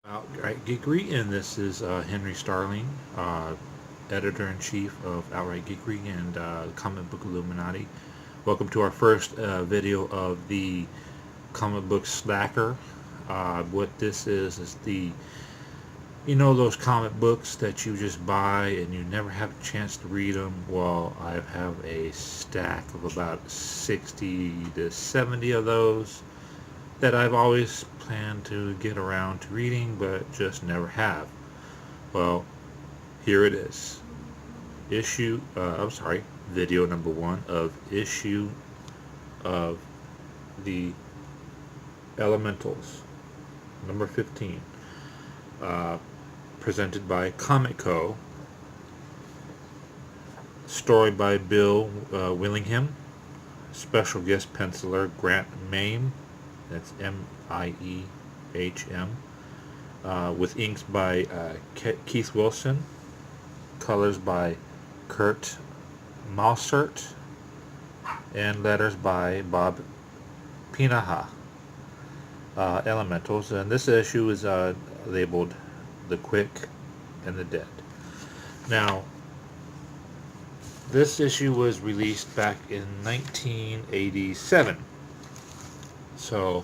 Outright Geekery, and this is Henry Starling, editor-in-chief of Outright Geekery and Comic Book Illuminati. Welcome to our first video of the Comic Book Slacker. What this is those comic books that you just buy and you never have a chance to read them. Well, I have a stack of about 60 to 70 of those that I've always planned to get around to reading, but just never have. Well, here it is. Video number one of issue of the Elementals, number 15, presented by Comic Co. Story by Bill Willingham. Special guest penciler Grant Maim. That's M-I-E-H-M. With inks by Keith Wilson. Colors by Kurt Mausert. And letters by Bob Pinaha. Elementals. And this issue is labeled The Quick and the Dead. Now, this issue was released back in 1987. So,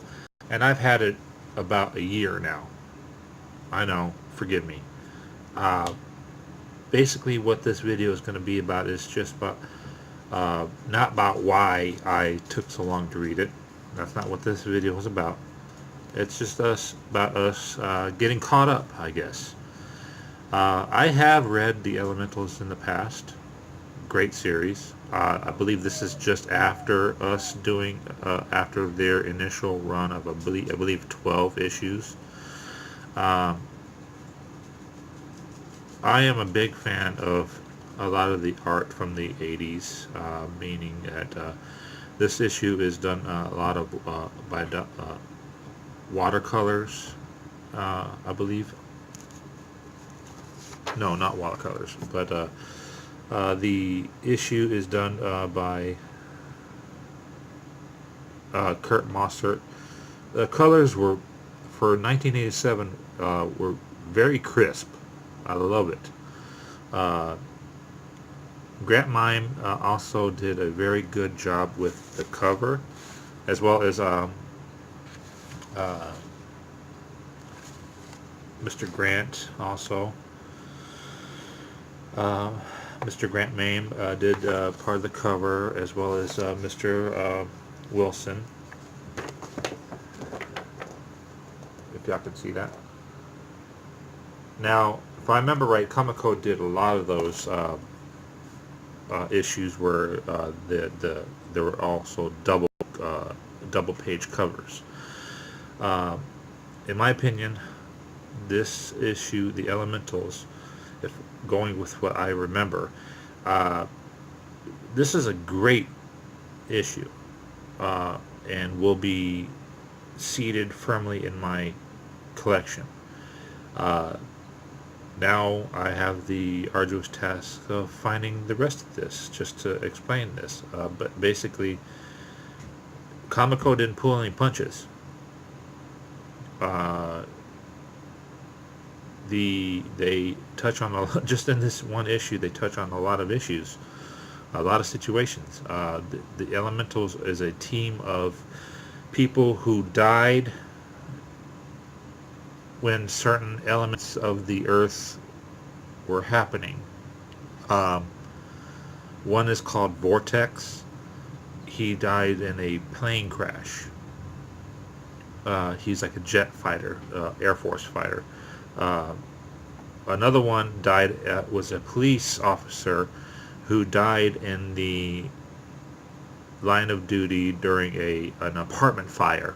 and I've had it about a year now. I know, forgive me. Basically what this video is going to be about is just about, not about why I took so long to read it. That's not what this video is about. It's just about us getting caught up, I guess. I have read The Elementals in the past. Great series. I believe this is just after us doing after their initial run of I believe 12 issues. I am a big fan of a lot of the art from the 80s, meaning that this issue is done a lot of by watercolors, I believe. No, not watercolors, but the issue is done by Kurt Mausert. The colors were, for 1987, were very crisp. I love it. Grant Maim also did a very good job with the cover, as well as Mr. Grant also. Mr. Grant Maim did part of the cover, as well as Mr. Wilson, if y'all can see that. Now, if I remember right, Comic Co did a lot of those issues where there were also double page covers. In my opinion, this issue, The Elementals, if going with what I remember, this is a great issue, and will be seated firmly in my collection. Now I have the arduous task of finding the rest of this, just to explain this. But basically, Comic Co didn't pull any punches. They touch on just in this one issue, they touch on a lot of issues, a lot of situations. The Elementals is a team of people who died when certain elements of the earth were happening. One is called Vortex. He died in a plane crash. He's like a jet fighter, Air Force fighter. Another one was a police officer who died in the line of duty during an apartment fire.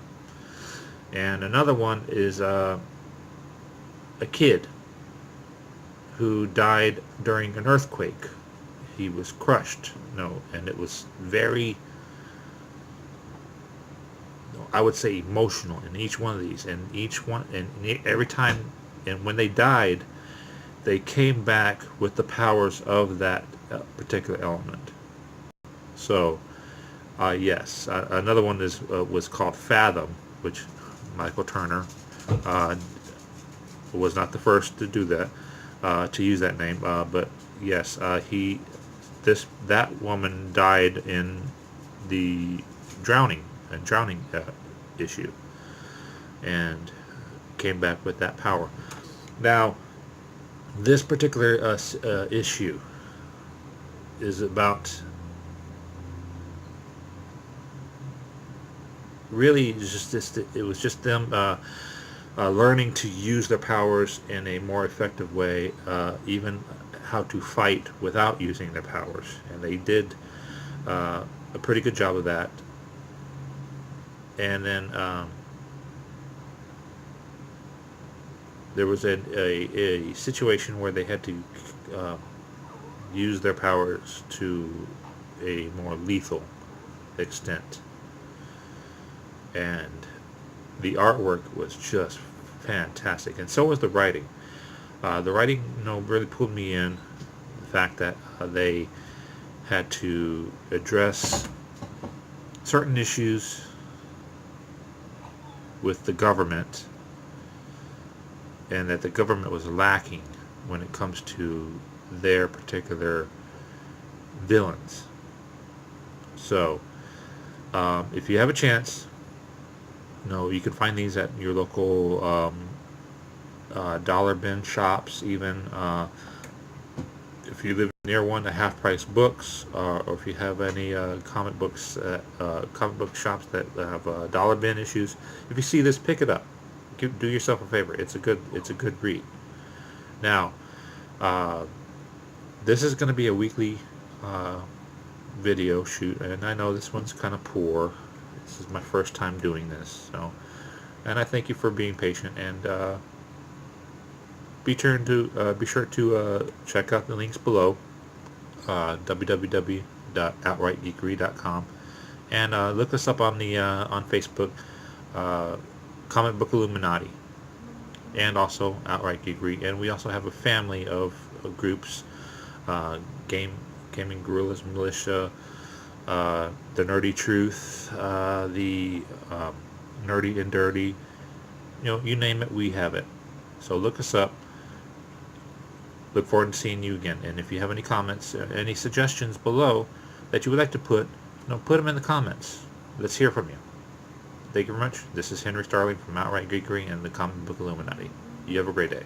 And another one is a kid who died during an earthquake. He was crushed, and it was very, I would say, emotional in each one of these. And every time, and when they died, they came back with the powers of that particular element. So, yes, another one was called Fathom, which Michael Turner was not the first to do that, to use that name. But yes, that woman died in the drowning issue, and came back with that power. Now, this particular issue is about really it was just them learning to use their powers in a more effective way, even how to fight without using their powers, and they did a pretty good job of that. And then there was a situation where they had to use their powers to a more lethal extent, and the artwork was just fantastic, and so was the writing. The writing, really pulled me in. The fact that they had to address certain issues with the government, and that the government was lacking when it comes to their particular villains. So, if you have a chance, you can find these at your local dollar bin shops, even if you live near one, the Half Price Books, or if you have any comic book shops that have dollar bin issues. If you see this, pick it up. Do yourself a favor. It's a good read. Now, this is going to be a weekly video shoot, and I know this one's kind of poor. This is my first time doing this, and I thank you for being patient, and be sure to check out the links below, www.outrightgeekery.com, and look us up on Facebook, Comic Book Illuminati, and also Outright Geekery. And we also have a family of groups, Gaming Gorillas Militia, the Nerdy Truth, the Nerdy and Dirty. You name it, we have it. So look us up. Look forward to seeing you again. And if you have any comments, any suggestions below that you would like to put them in the comments. Let's hear from you. Thank you very much. This is Henry Starling from Outright Geekery and the Comic Book Illuminati. You have a great day.